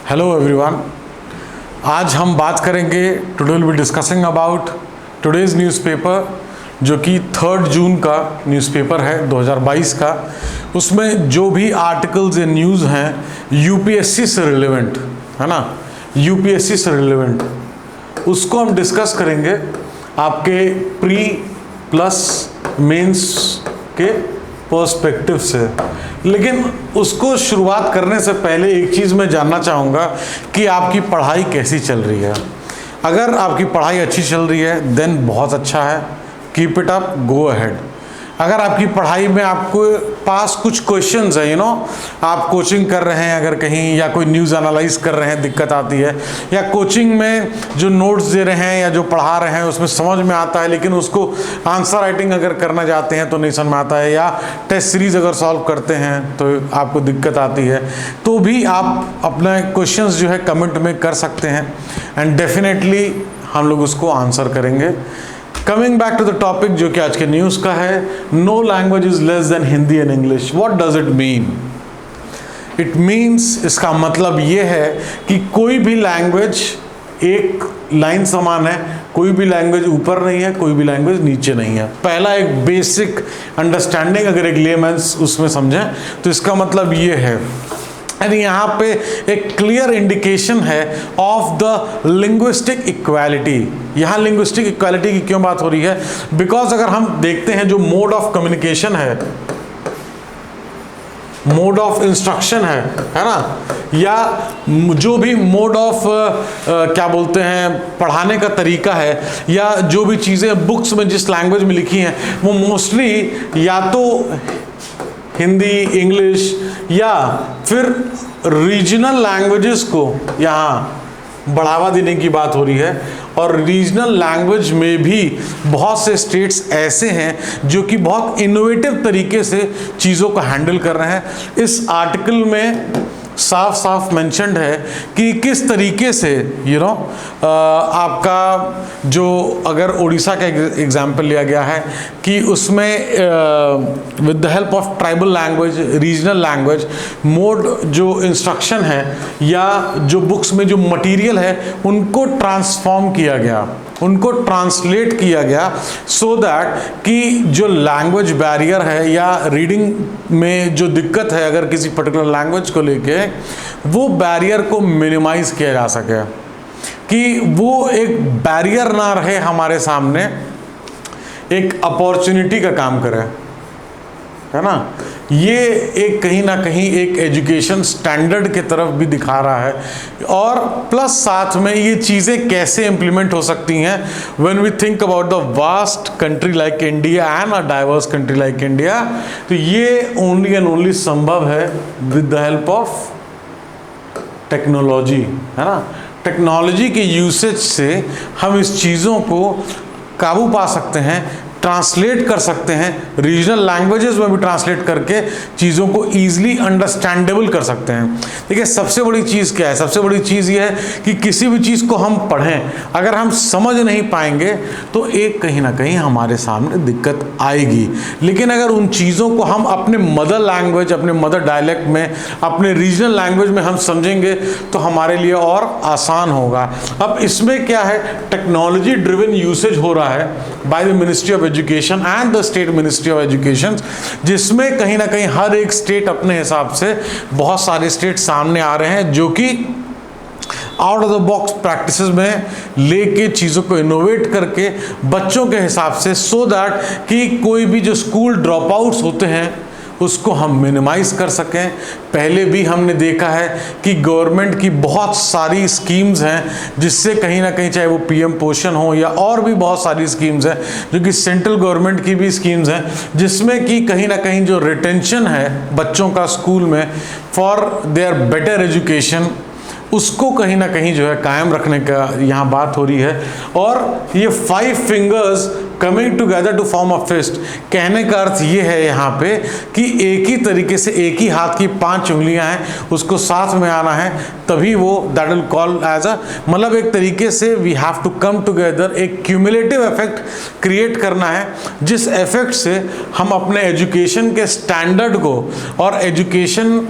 Hello everyone. आज हम बात करेंगे, today will be discussing about today's newspaper, जो कि 3 जून का न्यूज़पेपर है 2022 का। उसमें जो भी आर्टिकल्स या न्यूज़ हैं यूपीएससी से रिलेवेंट, है ना, यूपीएससी से रिलेवेंट, उसको हम डिस्कस करेंगे आपके प्री प्लस मेंस के पर्सपेक्टिव से। लेकिन उसको शुरुआत करने से पहले एक चीज़ मैं जानना चाहूँगा कि आपकी पढ़ाई कैसी चल रही है। अगर आपकी पढ़ाई अच्छी चल रही है देन बहुत अच्छा है, keep it up, go ahead. अगर आपकी पढ़ाई में आपको पास कुछ क्वेश्चंस है, आप कोचिंग कर रहे हैं अगर कहीं, या कोई न्यूज़ एनालाइज कर रहे हैं, दिक्कत आती है, या कोचिंग में जो नोट्स दे रहे हैं या जो पढ़ा रहे हैं उसमें समझ में आता है लेकिन उसको आंसर राइटिंग अगर करना चाहते हैं तो नहीं समझ में आता है, या टेस्ट सीरीज अगर सॉल्व करते हैं तो आपको दिक्कत आती है, तो भी आप अपने क्वेश्चंस जो है कमेंट में कर सकते हैं एंड डेफिनेटली हम लोग उसको आंसर करेंगे। Coming back to the topic जो कि आज के न्यूज़ का है, no language is less than Hindi and English. What does it mean? It means, इसका मतलब ये है कि कोई भी लैंग्वेज एक लाइन समान है, कोई भी लैंग्वेज ऊपर नहीं है, कोई भी लैंग्वेज नीचे नहीं है। पहला एक बेसिक अंडरस्टैंडिंग अगर एक लेमैन्स उसमें समझें तो इसका मतलब ये है। यानी यहाँ पे एक क्लियर इंडिकेशन है ऑफ द लिंग्विस्टिक इक्वालिटी। यहाँ लिंग्विस्टिक इक्वालिटी की क्यों बात हो रही है? बिकॉज अगर हम देखते हैं जो मोड ऑफ कम्युनिकेशन है, मोड ऑफ इंस्ट्रक्शन है ना, या जो भी मोड ऑफ क्या बोलते हैं पढ़ाने का तरीका है, या जो भी चीज़ें बुक्स में जिस लैंग्वेज में लिखी हैं वो मोस्टली या तो हिंदी, इंग्लिश या फिर रीजनल लैंग्वेजेस को यहाँ बढ़ावा देने की बात हो रही है। और रीजनल लैंग्वेज में भी बहुत से स्टेट्स ऐसे हैं जो कि बहुत इनोवेटिव तरीके से चीज़ों को हैंडल कर रहे हैं। इस आर्टिकल में साफ साफ मेंशन्ड है कि किस तरीके से आपका जो, अगर उड़ीसा का एग्जाम्पल लिया गया है कि उसमें with the help of tribal language, regional language, mode जो इंस्ट्रक्शन है या जो बुक्स में जो मटेरियल है उनको ट्रांसफॉर्म किया गया, उनको ट्रांसलेट किया गया, सो दैट कि जो लैंग्वेज बैरियर है या रीडिंग में जो दिक्कत है अगर किसी पर्टिकुलर लैंग्वेज को लेके, वो बैरियर को मिनिमाइज किया जा सके, कि वो एक बैरियर ना रहे हमारे सामने, एक अपॉर्चुनिटी का काम करे, है ना। ये एक कहीं ना कहीं एक एजुकेशन स्टैंडर्ड के तरफ भी दिखा रहा है, और प्लस साथ में ये चीज़ें कैसे इम्प्लीमेंट हो सकती हैं when we think about the vast country like India and a diverse country like India. तो ये ओनली एंड ओनली संभव है with the help of technology, है ना। टेक्नोलॉजी के यूसेज से हम इस चीज़ों को काबू पा सकते हैं, ट्रांसलेट कर सकते हैं, रीजनल लैंग्वेजेस में भी ट्रांसलेट करके चीज़ों को ईजिली अंडरस्टैंडेबल कर सकते हैं। देखिए, सबसे बड़ी चीज़ क्या है? सबसे बड़ी चीज़ ये है कि किसी भी चीज़ को हम पढ़ें, अगर हम समझ नहीं पाएंगे तो एक कहीं ना कहीं हमारे सामने दिक्कत आएगी। लेकिन अगर उन चीज़ों को हम अपने मदर लैंग्वेज, अपने मदर डायलेक्ट में, अपने रीजनल लैंग्वेज में हम समझेंगे तो हमारे लिए और आसान होगा। अब इसमें क्या है, टेक्नोलॉजी ड्रिवन यूसेज हो रहा है by the ministry of education and the state ministry of education, जिसमें कहीं ना कहीं हर एक स्टेट अपने हिसाब से, बहुत सारे स्टेट सामने आ रहे हैं जो कि out of the box practices में लेके चीज़ों को इनोवेट करके बच्चों के हिसाब से, सो दैट कि कोई भी जो स्कूल ड्रॉप आउट्स होते हैं उसको हम मिनिमाइज कर सकें। पहले भी हमने देखा है कि गवर्नमेंट की बहुत सारी स्कीम्स हैं जिससे कहीं ना कहीं, चाहे वो पीएम पोषण हो या और भी बहुत सारी स्कीम्स हैं जो कि सेंट्रल गवर्नमेंट की भी स्कीम्स हैं, जिसमें कि कहीं ना कहीं जो रिटेंशन है बच्चों का स्कूल में फॉर देयर बेटर एजुकेशन, उसको कहीं ना कहीं जो है कायम रखने का यहाँ बात हो रही है। और ये 5 fingers coming together to form a fist, कहने का अर्थ ये है यहाँ पे कि एक ही तरीके से, एक ही हाथ की 5 उंगलियां हैं, उसको साथ में आना है, तभी वो that will call as a, मतलब एक तरीके से we have to come together, एक क्यूमुलेटिव इफेक्ट क्रिएट करना है, जिस इफेक्ट से हम अपने एजुकेशन के स्टैंडर्ड को और एजुकेशन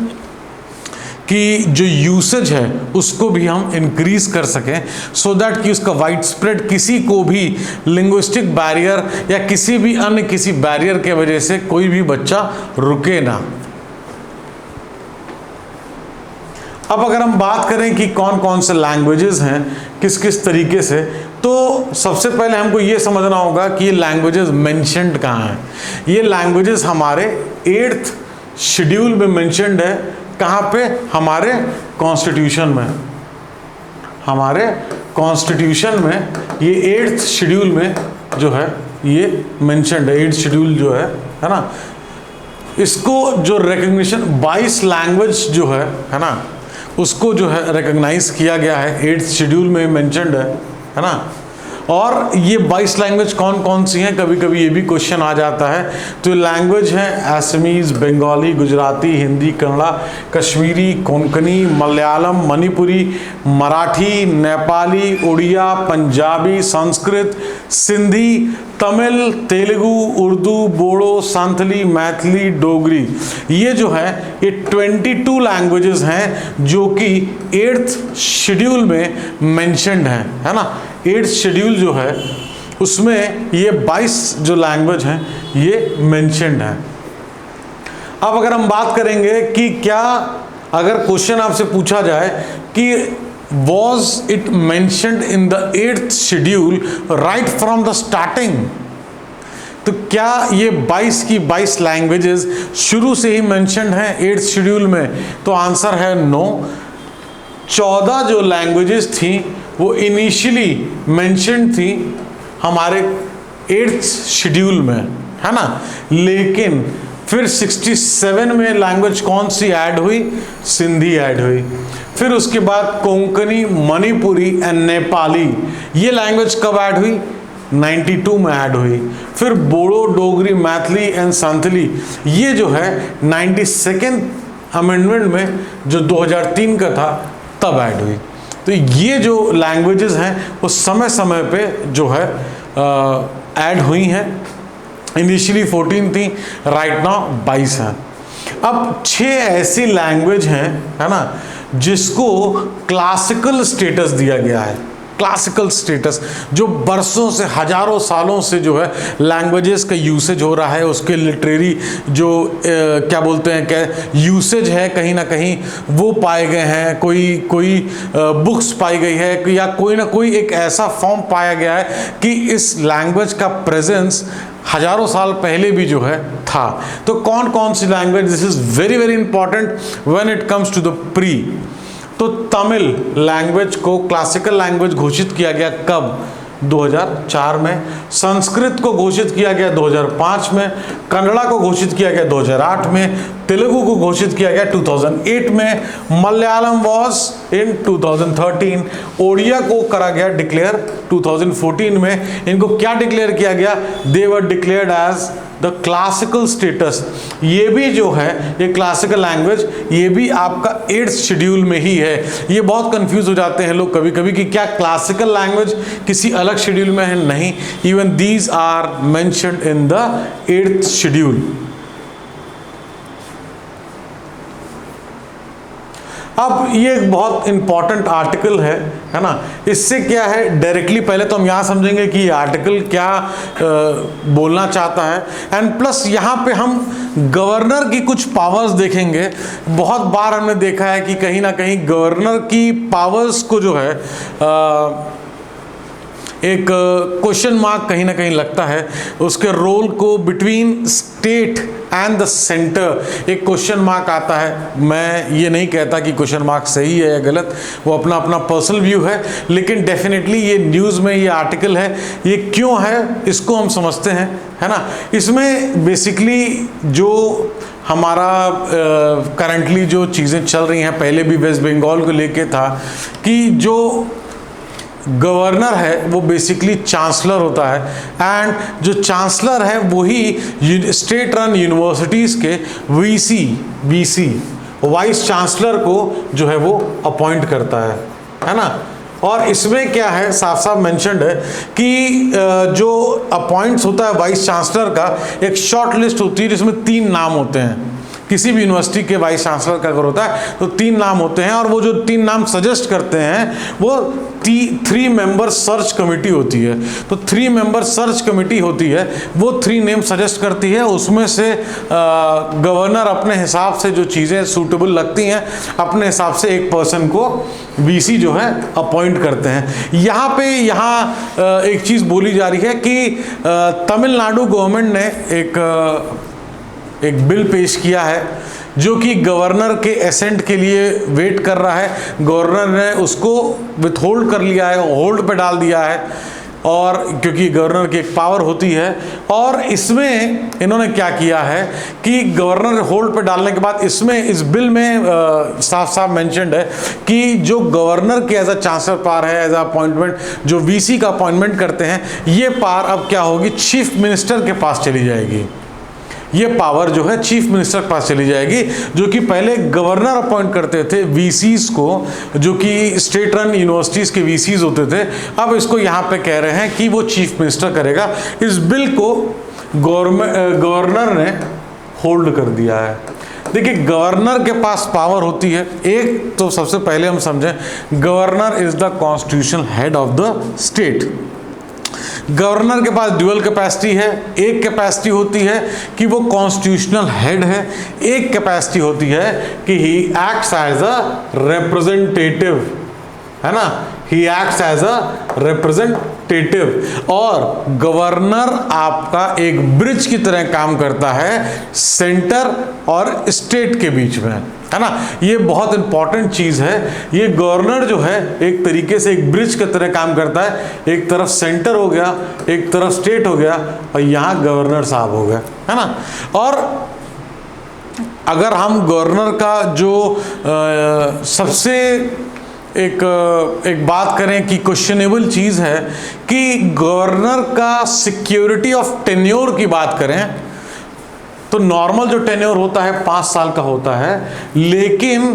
कि जो यूसेज है उसको भी हम इंक्रीज कर सकें, सो दैट कि उसका वाइड स्प्रेड किसी को भी लिंग्विस्टिक बैरियर या किसी भी अन्य किसी बैरियर के वजह से कोई भी बच्चा रुके ना। अब अगर हम बात करें कि कौन कौन से लैंग्वेजेस हैं किस किस तरीके से, तो सबसे पहले हमको ये समझना होगा कि ये लैंग्वेजेस मेंशन्ड कहाँ हैं। ये लैंग्वेजेस हमारे 8th शेड्यूल में मेंशन्ड है। कहाँ पे? हमारे कॉन्स्टिट्यूशन में। हमारे कॉन्स्टिट्यूशन में ये 8th शेड्यूल में जो है ये मेंशन्ड है। 8th शेड्यूल जो है ना, इसको जो रिकग्निशन 22 लैंग्वेज जो है ना, उसको जो है रिकग्नाइज किया गया है, 8th शेड्यूल में मेंशन्ड है ना। और ये 22 लैंग्वेज कौन कौन सी हैं, कभी कभी ये भी क्वेश्चन आ जाता है। तो लैंग्वेज हैं असमीज, बंगाली, गुजराती, हिंदी, कन्नड़ा, कश्मीरी, कोंकणी, मलयालम, मणिपुरी, मराठी, नेपाली, उड़िया, पंजाबी, संस्कृत, सिंधी, तमिल, तेलुगु, उर्दू, बोडो, संथली, मैथिली, डोगरी। ये जो है ये 22 लैंग्वेजेस हैं जो कि 8th शेड्यूल में मेंशन्ड हैं, है ना। 8th शेड्यूल जो है उसमें ये 22 जो लैंग्वेज हैं ये मेंशन्ड हैं। अब अगर हम बात करेंगे कि क्या अगर क्वेश्चन आपसे पूछा जाए कि was it mentioned in the 8th schedule right from the starting, तो क्या ये 22 की 22 लैंग्वेजेस शुरू से ही मेंशन्ड हैं 8th शेड्यूल में? तो आंसर है नो। 14 जो लैंग्वेजेस थी वो इनिशियली मेंशन्ड थी हमारे 8th शेड्यूल में, है ना। लेकिन फिर 67 में लैंग्वेज कौन सी ऐड हुई? सिंधी ऐड हुई। फिर उसके बाद कोंकणी, मणिपुरी एंड नेपाली, ये लैंग्वेज कब ऐड हुई? 92 में ऐड हुई। फिर बोडो, डोगरी, मैथिली एंड संथली, ये जो है 92nd अमेंडमेंट में जो 2003 का था तब ऐड हुई। तो ये जो लैंग्वेजेस हैं वो समय समय पे जो है ऐड हुई हैं। इनिशियली 14 थी, राइट नाउ 22 हैं। अब 6 ऐसी लैंग्वेज हैं, है ना, जिसको क्लासिकल स्टेटस दिया गया है। क्लासिकल स्टेटस, जो बरसों से, हजारों सालों से जो है लैंग्वेजेस का यूसेज हो रहा है, उसके लिटरेरी जो क्या बोलते हैं, क्या यूसेज है, कहीं ना कहीं वो पाए गए हैं। कोई बुक्स पाई गई है या कोई ना कोई एक ऐसा फॉर्म पाया गया है कि इस लैंग्वेज का प्रेजेंस हजारों साल पहले भी जो है था। तो कौन कौन सी language? This is very very important when it comes to the pre. तो तमिल लैंग्वेज को क्लासिकल लैंग्वेज घोषित किया गया कब? 2004 में। संस्कृत को घोषित किया गया 2005 में। कन्नड़ा को घोषित किया गया 2008 में। तेलुगु को घोषित किया गया 2008 में। Malayalam was in 2013। ओडिया को करा गया डिक्लेयर 2014 में। इनको क्या डिक्लेयर किया गया? They were declared as the classical status. ये भी जो है ये क्लासिकल लैंग्वेज, ये भी आपका 8th शेड्यूल में ही है। ये बहुत कंफ्यूज हो जाते हैं लोग कभी कभी कि क्या क्लासिकल लैंग्वेज किसी अलग शेड्यूल में है? नहीं, even these are mentioned in the 8th schedule. अब ये एक बहुत इंपॉर्टेंट आर्टिकल है ना। इससे क्या है, डायरेक्टली पहले तो हम यहाँ समझेंगे कि ये आर्टिकल क्या बोलना चाहता है, एंड प्लस यहाँ पे हम गवर्नर की कुछ पावर्स देखेंगे। बहुत बार हमने देखा है कि कहीं ना कहीं गवर्नर की पावर्स को जो है एक क्वेश्चन मार्क कहीं ना कहीं लगता है। उसके रोल को between state and the centre एक क्वेश्चन मार्क आता है। मैं ये नहीं कहता कि क्वेश्चन मार्क सही है या गलत, वो अपना अपना पर्सनल व्यू है, लेकिन डेफिनेटली ये न्यूज़ में ये आर्टिकल है। ये क्यों है इसको हम समझते हैं, है ना। इसमें बेसिकली जो हमारा करंटली जो चीज़ें चल रही हैं, पहले भी वेस्ट बंगाल को लेके था कि जो गवर्नर है वो बेसिकली चांसलर होता है, एंड जो चांसलर है वही स्टेट रन यूनिवर्सिटीज़ के वीसी वाइस चांसलर को जो है वो अपॉइंट करता है ना। और इसमें क्या है, साफ साफ मेंशन्ड है कि जो अपॉइंट्स होता है वाइस चांसलर का, एक शॉर्ट लिस्ट होती है जिसमें 3 नाम होते हैं। किसी भी यूनिवर्सिटी के वाइस चांसलर का अगर होता है तो 3 नाम होते हैं, और वो जो 3 नाम सजेस्ट करते हैं वो 3 मेंबर सर्च कमेटी होती है। तो 3 मेंबर सर्च कमेटी होती है, वो 3 नेम सजेस्ट करती है, उसमें से गवर्नर अपने हिसाब से जो चीज़ें सूटेबल लगती हैं अपने हिसाब से एक पर्सन को वीसी जो है अपॉइंट करते हैं। यहाँ एक चीज़ बोली जा रही है कि तमिलनाडु गवर्नमेंट ने एक बिल पेश किया है जो कि गवर्नर के एसेंट के लिए वेट कर रहा है। गवर्नर ने उसको विथहोल्ड कर लिया है, होल्ड पे डाल दिया है, और क्योंकि गवर्नर की एक पावर होती है। और इसमें इन्होंने क्या किया है कि गवर्नर होल्ड पे डालने के बाद इस बिल में साफ साफ मेंशन्ड है कि जो गवर्नर के एज अ चांसलर पावर है, एज अ अपॉइंटमेंट जो वीसी का अपॉइंटमेंट करते हैं, ये पावर अब क्या होगी, चीफ मिनिस्टर के पास चली जाएगी। ये पावर जो है चीफ मिनिस्टर के पास चली जाएगी, जो कि पहले गवर्नर अपॉइंट करते थे वीसीज को, जो कि स्टेट रन यूनिवर्सिटीज के वीसीज होते थे। अब इसको यहाँ पे कह रहे हैं कि वो चीफ मिनिस्टर करेगा। इस बिल को गवर्नर ने होल्ड कर दिया है। देखिए, गवर्नर के पास पावर होती है। एक तो सबसे पहले हम समझें, governor is the constitutional head of the state. Governor के पास ड्यूअल कैपेसिटी है। एक कैपेसिटी होती है कि वो कॉन्स्टिट्यूशनल हेड है, एक कैपेसिटी होती है कि he acts as a representative, है ना, he acts as a representative. और गवर्नर आपका एक ब्रिज की तरह काम करता है सेंटर और स्टेट के बीच में, है ना। ये बहुत इंपॉर्टेंट चीज है। ये गवर्नर जो है एक तरीके से एक ब्रिज की तरह काम करता है। एक तरफ सेंटर हो गया, एक तरफ स्टेट हो गया, और यहाँ गवर्नर साहब हो गए, है ना। और अगर हम गवर्नर का जो सबसे एक बात करें कि क्वेश्चनेबल चीज़ है कि गवर्नर का सिक्योरिटी ऑफ टेन्योर की बात करें तो नॉर्मल जो टेन्योर होता है 5 साल का होता है, लेकिन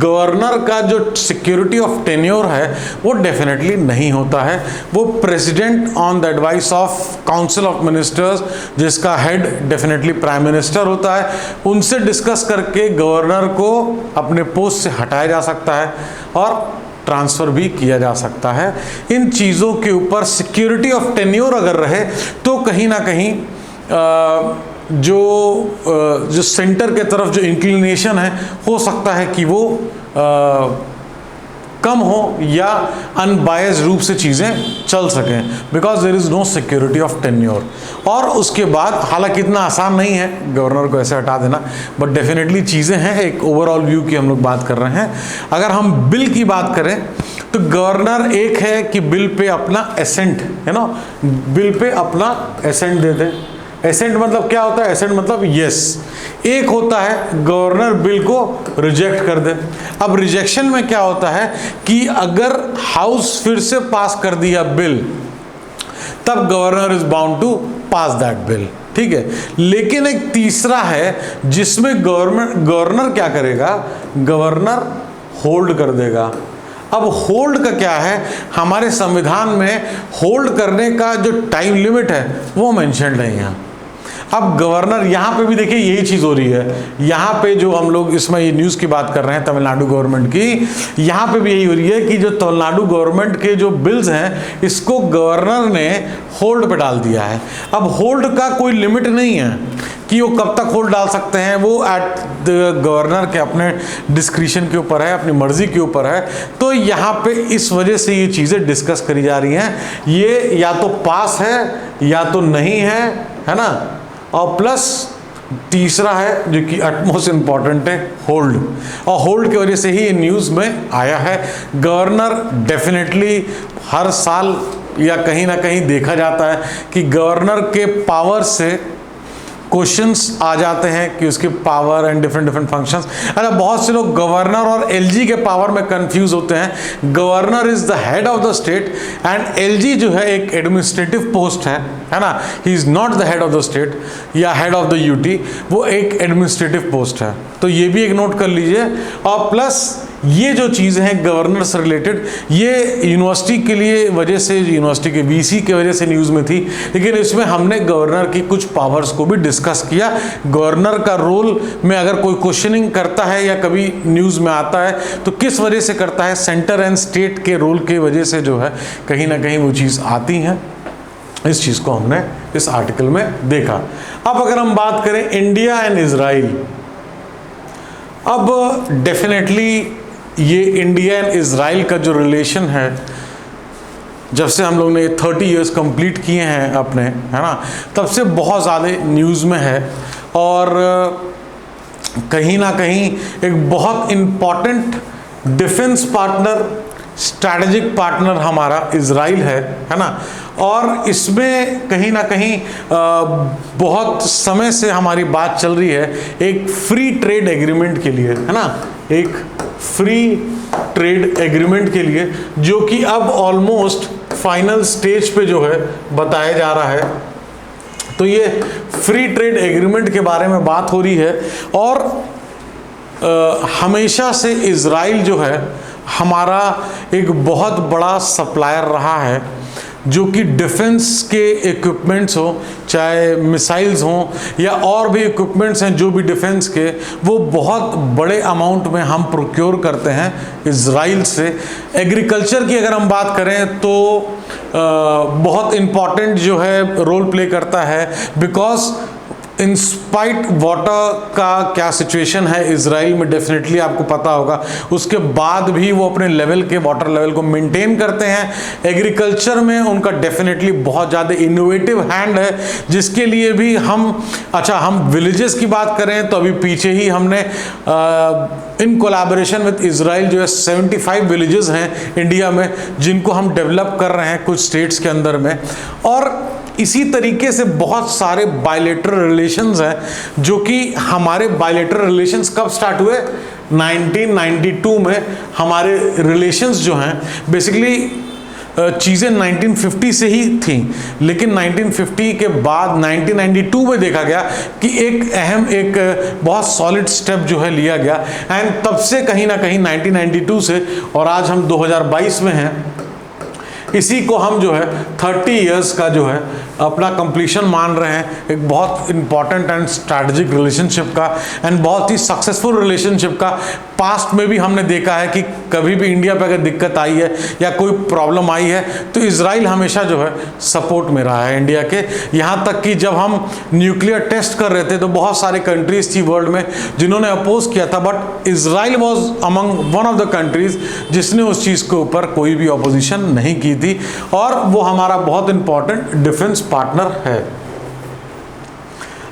गवर्नर का जो सिक्योरिटी ऑफ टेन्योर है वो डेफिनेटली नहीं होता है। वो president on the advice of council of ministers, जिसका हेड डेफिनेटली प्राइम मिनिस्टर होता है, उनसे डिस्कस करके गवर्नर को अपने पोस्ट से हटाया जा सकता है और ट्रांसफ़र भी किया जा सकता है। इन चीज़ों के ऊपर सिक्योरिटी ऑफ टेन्योर अगर रहे तो कहीं ना कहीं जो सेंटर के तरफ जो इंक्लिनेशन है हो सकता है कि वो कम हो या अनबायस्ड रूप से चीज़ें चल सकें, because there is no security of tenure. और उसके बाद, हालांकि इतना आसान नहीं है गवर्नर को ऐसे हटा देना, बट डेफिनेटली चीज़ें हैं। एक ओवरऑल व्यू की हम लोग बात कर रहे हैं। अगर हम बिल की बात करें तो गवर्नर एक है कि बिल पे अपना एसेंट, है ना, बिल पे अपना एसेंट दे दे। एसेंट मतलब क्या होता है? एसेंट मतलब यस। एक होता है गवर्नर बिल को रिजेक्ट कर दे। अब रिजेक्शन में क्या होता है कि अगर हाउस फिर से पास कर दिया बिल, तब governor is bound to pass that bill, ठीक है। लेकिन एक तीसरा है जिसमें गवर्नर क्या करेगा, गवर्नर होल्ड कर देगा। अब होल्ड का क्या है, हमारे संविधान में होल्ड करने का जो टाइम लिमिट है वो मेंशन नहीं है। अब गवर्नर, यहाँ पे भी देखिए यही चीज़ हो रही है। यहाँ पे जो हम लोग इसमें ये न्यूज़ की बात कर रहे हैं तमिलनाडु गवर्नमेंट की, यहाँ पे भी यही हो रही है कि जो तमिलनाडु गवर्नमेंट के जो बिल्स हैं इसको गवर्नर ने होल्ड पे डाल दिया है। अब होल्ड का कोई लिमिट नहीं है कि वो कब तक होल्ड डाल सकते हैं, वो एट द गवर्नर के अपने डिस्क्रिशन के ऊपर है, अपनी मर्जी के ऊपर है। तो यहाँ पे इस वजह से ये चीज़ें डिस्कस करी जा रही हैं। ये या तो पास है या तो नहीं है ना। और प्लस तीसरा है जो कि अटमोस्ट इम्पॉर्टेंट है, होल्ड। और होल्ड की वजह से ही ये न्यूज़ में आया है। गवर्नर डेफिनेटली हर साल या कहीं ना कहीं देखा जाता है कि गवर्नर के पावर से क्वेश्चंस आ जाते हैं कि उसके पावर एंड डिफरेंट फंक्शंस। अरे बहुत से लोग गवर्नर और एलजी के पावर में कंफ्यूज होते हैं। Governor is the head of the state and LG जो है एक एडमिनिस्ट्रेटिव पोस्ट है ना। He is not the head of the state या हेड ऑफ द यूटी, वो एक एडमिनिस्ट्रेटिव पोस्ट है। तो ये भी एक नोट कर लीजिए। और प्लस ये जो चीज़ें हैं गवर्नर से रिलेटेड, ये यूनिवर्सिटी के लिए वजह से, यूनिवर्सिटी के वीसी की वजह से न्यूज़ में थी, लेकिन इसमें हमने गवर्नर की कुछ पावर्स को भी डिस्कस किया। गवर्नर का रोल में अगर कोई क्वेश्चनिंग करता है या कभी न्यूज़ में आता है तो किस वजह से करता है, सेंटर एंड स्टेट के रोल के वजह से जो है कहीं ना कहीं वो चीज़ आती हैं। इस चीज़ को हमने इस आर्टिकल में देखा। अब अगर हम बात करें इंडिया एंड इजराइल, अब डेफिनेटली ये इंडिया एंड इजराइल का जो रिलेशन है, जब से हम लोग ने 30 इयर्स कंप्लीट किए हैं अपने, है ना, तब से बहुत ज़्यादा न्यूज़ में है और कहीं ना कहीं एक बहुत important defence partner, strategic partner हमारा इजराइल है ना। और इसमें कहीं ना कहीं बहुत समय से हमारी बात चल रही है एक फ्री ट्रेड एग्रीमेंट के लिए, है ना, एक फ्री ट्रेड एग्रीमेंट के लिए, जो कि अब ऑलमोस्ट फाइनल स्टेज पे जो है बताया जा रहा है। तो ये फ्री ट्रेड एग्रीमेंट के बारे में बात हो रही है और हमेशा से इजराइल जो है हमारा एक बहुत बड़ा सप्लायर रहा है, जो कि डिफेंस के इक्विपमेंट्स हो, चाहे मिसाइल्स हों या और भी इक्विपमेंट्स हैं जो भी डिफेंस के, वो बहुत बड़े अमाउंट में हम प्रोक्योर करते हैं इजराइल से। एग्रीकल्चर की अगर हम बात करें तो बहुत इम्पॉर्टेंट जो है रोल प्ले करता है, बिकॉज इन स्पाइट वाटर का क्या सिचुएशन है इजराइल में, डेफिनेटली आपको पता होगा, उसके बाद भी वो अपने लेवल के वाटर लेवल को मेंटेन करते हैं। एग्रीकल्चर में उनका डेफिनेटली बहुत ज़्यादा इनोवेटिव हैंड है, जिसके लिए भी हम विलेजेस की बात करें तो अभी पीछे ही हमने इन कोलैबोरेशन विद इजराइल जो है 75 विलेजेस हैं इंडिया में, जिनको हम डेवलप कर रहे हैं कुछ स्टेट्स के अंदर में। और इसी तरीके से बहुत सारे बायलेटरल रिलेशंस हैं, जो कि हमारे बायलेटरल रिलेशंस कब स्टार्ट हुए, 1992 में हमारे रिलेशंस जो हैं, बेसिकली चीज़ें 1950 से ही थी, लेकिन 1950 के बाद 1992 में देखा गया कि एक बहुत सॉलिड स्टेप जो है लिया गया, एंड तब से कहीं ना कहीं 1992 से और आज हम 2022 में हैं, इसी को हम जो है 30 इयर्स का जो है अपना कंप्लीशन मान रहे हैं, एक बहुत इंपॉर्टेंट एंड स्ट्रैटेजिक रिलेशनशिप का एंड बहुत ही सक्सेसफुल रिलेशनशिप का। पास्ट में भी हमने देखा है कि कभी भी इंडिया पे अगर दिक्कत आई है या कोई प्रॉब्लम आई है तो इजराइल हमेशा जो है सपोर्ट में रहा है इंडिया के। यहाँ तक कि जब हम न्यूक्लियर टेस्ट कर रहे थे तो बहुत सारे कंट्रीज थी वर्ल्ड में जिन्होंने अपोज किया था, but Israel was among one of the countries जिसने उस चीज़ के ऊपर कोई भी अपोजिशन नहीं की थी, और वो हमारा बहुत इंपॉर्टेंट डिफेंस पार्टनर है।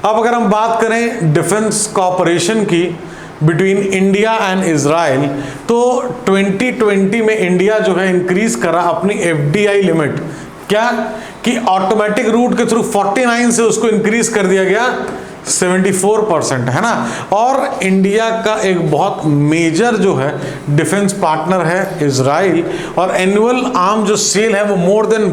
अब अगर हम बात करें डिफेंस कॉपरेशन की बिटवीन इंडिया एंड इजराइल, तो 2020 में इंडिया जो है इंक्रीज करा अपनी FDI लिमिट, क्या कि ऑटोमेटिक रूट के थ्रू 49 से उसको इंक्रीज कर दिया गया 74%, है ना। और इंडिया का एक बहुत मेजर जो है डिफेंस पार्टनर है इजराइल, और एनुअल आर्म जो सेल है वो more than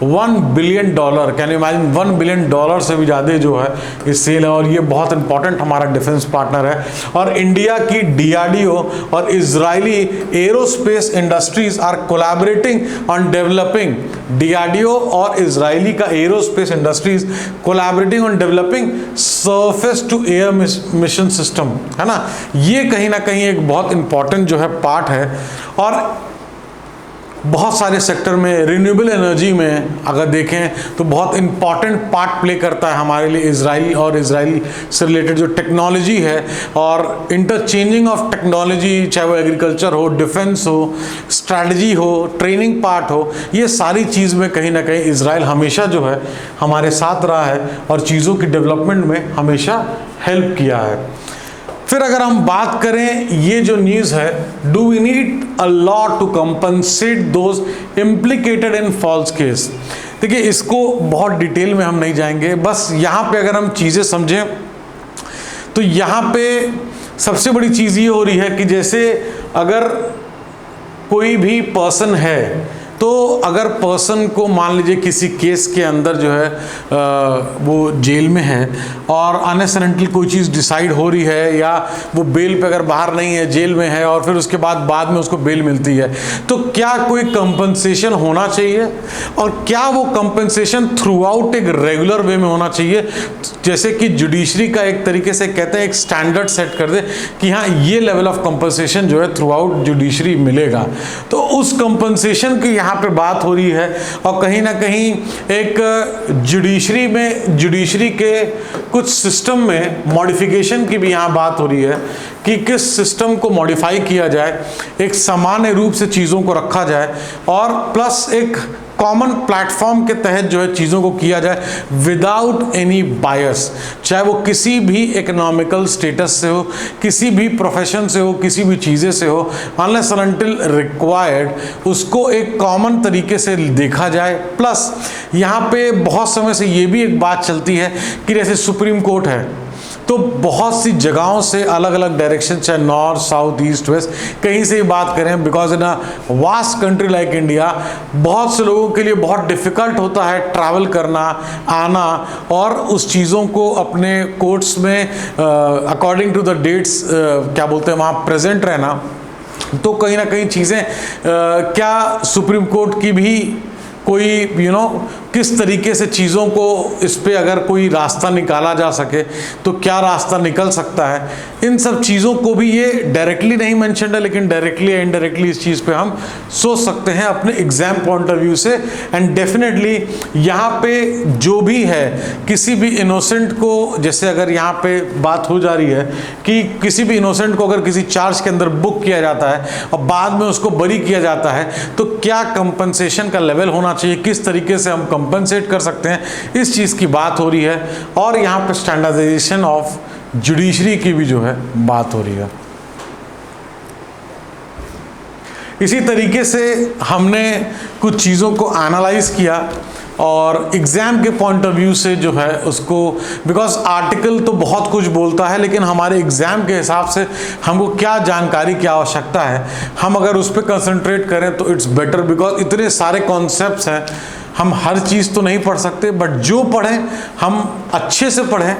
$1 billion, can you imagine, $1 billion से भी ज़्यादा जो है ये सेल है, और ये बहुत इंपॉर्टेंट हमारा डिफेंस पार्टनर है। और इंडिया की DRDO और Israeli aerospace industries are collaborating on developing, DRDO और इजरायली का aerospace industries collaborating on developing surface to air mission system, है ना। ये कहीं ना कहीं एक बहुत इंपॉर्टेंट जो है पार्ट है, और बहुत सारे सेक्टर में, रिन्यूएबल एनर्जी में अगर देखें तो बहुत इंपॉर्टेंट पार्ट प्ले करता है हमारे लिए इजराइल, और इजराइल से रिलेटेड जो टेक्नोलॉजी है और इंटरचेंजिंग ऑफ टेक्नोलॉजी, चाहे वो एग्रीकल्चर हो, डिफेंस हो, स्ट्रैटेजी हो, ट्रेनिंग पार्ट हो, ये सारी चीज़ में कहीं ना कहीं इजराइल हमेशा जो है हमारे साथ रहा है और चीज़ों की डेवलपमेंट में हमेशा हेल्प किया है। फिर अगर हम बात करें ये जो न्यूज़ है, do we need a law to compensate those implicated in false case. देखिए, इसको बहुत डिटेल में हम नहीं जाएंगे, बस यहाँ पे अगर हम चीज़ें समझें तो यहाँ पे सबसे बड़ी चीज़ ये हो रही है कि जैसे अगर कोई भी पर्सन है तो अगर पर्सन को मान लीजिए किसी केस के अंदर जो है वो जेल में है और अनएसेंटली कोई चीज़ डिसाइड हो रही है, या वो बेल पे अगर बाहर नहीं है, जेल में है, और फिर उसके बाद में उसको बेल मिलती है, तो क्या कोई कंपनसेशन होना चाहिए, और क्या वो कंपनसेशन थ्रू आउट एक रेगुलर वे में होना चाहिए, जैसे कि जुडिशरी का एक तरीके से कहते हैं एक स्टैंडर्ड सेट कर दे कि हाँ ये लेवल ऑफ कंपनसेशन जो है थ्रू आउट जुडिशरी मिलेगा। तो उस कंपनसेशन की यहाँ पे बात हो रही है, और कहीं ना कहीं एक जुडिशरी के कुछ सिस्टम में मॉडिफिकेशन की भी यहाँ बात हो रही है कि किस सिस्टम को मॉडिफाई किया जाए, एक सामान्य रूप से चीज़ों को रखा जाए, और प्लस एक कॉमन प्लेटफॉर्म के तहत जो है चीज़ों को किया जाए विदाउट एनी बायस, चाहे वो किसी भी इकोनॉमिकल स्टेटस से हो, किसी भी प्रोफेशन से हो, किसी भी चीज़ें से हो, अनलेस एंड अनटिल रिक्वायर्ड उसको एक कॉमन तरीके से देखा जाए। प्लस यहाँ पे बहुत समय से ये भी एक बात चलती है कि जैसे सुप्रीम कोर्ट है, तो बहुत सी जगहों से अलग अलग डायरेक्शन, चाहे नॉर्थ साउथ ईस्ट वेस्ट, कहीं से ही बात करें, because in a vast country like India बहुत से लोगों के लिए बहुत डिफ़िकल्ट होता है ट्रैवल करना, आना, और उस चीज़ों को अपने कोर्ट्स में अकॉर्डिंग टू द डेट्स क्या बोलते हैं वहाँ प्रेजेंट रहना। तो कहीं ना कहीं चीज़ें क्या सुप्रीम कोर्ट की भी कोई किस तरीके से चीज़ों को इस पे अगर कोई रास्ता निकाला जा सके तो क्या रास्ता निकल सकता है, इन सब चीज़ों को भी ये डायरेक्टली नहीं मेंशन्ड है, लेकिन डायरेक्टली या इनडायरेक्टली इस चीज़ पे हम सोच सकते हैं अपने एग्जाम पॉइंट ऑफ व्यू से। एंड डेफिनेटली यहाँ पे जो भी है किसी भी इनोसेंट को, जैसे अगर यहाँ पे बात हो जा रही है कि किसी भी इनोसेंट को अगर किसी चार्ज के अंदर बुक किया जाता है और बाद में उसको बरी किया जाता है, तो क्या कंपनसेशन का लेवल होना चाहिए, किस तरीके से हम कंपनसेट कर सकते हैं, इस चीज़ की बात हो रही है। और यहाँ पे स्टैंडर्डाइजेशन ऑफ जुडिशरी की भी जो है बात हो रही है। इसी तरीके से हमने कुछ चीज़ों को एनालाइज किया और एग्ज़ाम के पॉइंट ऑफ व्यू से जो है उसको, बिकॉज आर्टिकल तो बहुत कुछ बोलता है, लेकिन हमारे एग्ज़ाम के हिसाब से हमको क्या जानकारी की आवश्यकता है, हम अगर उस पर कंसंट्रेट करें तो इट्स बेटर, बिकॉज इतने सारे कॉन्सेप्ट्स हैं, हम हर चीज़ तो नहीं पढ़ सकते, बट जो पढ़ें हम अच्छे से पढ़ें,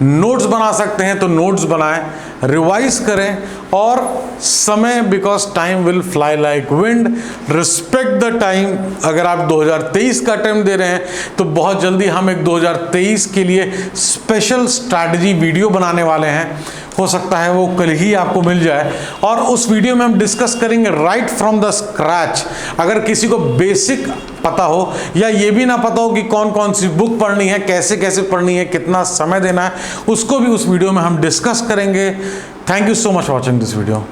नोट्स बना सकते हैं तो नोट्स बनाएं, रिवाइज करें, और समय, because time will fly like wind, respect the time. अगर आप 2023 का अटेम्प्ट दे रहे हैं तो बहुत जल्दी हम एक 2023 के लिए स्पेशल स्ट्रैटेजी वीडियो बनाने वाले हैं, हो सकता है वो कल ही आपको मिल जाए, और उस वीडियो में हम डिस्कस करेंगे राइट फ्रॉम द स्क्रैच। अगर किसी को बेसिक पता हो या ये भी ना पता हो कि कौन कौन सी बुक पढ़नी है, कैसे कैसे पढ़नी है, कितना समय देना है, उसको भी उस वीडियो में हम डिस्कस करेंगे। Thank you so much for watching this video.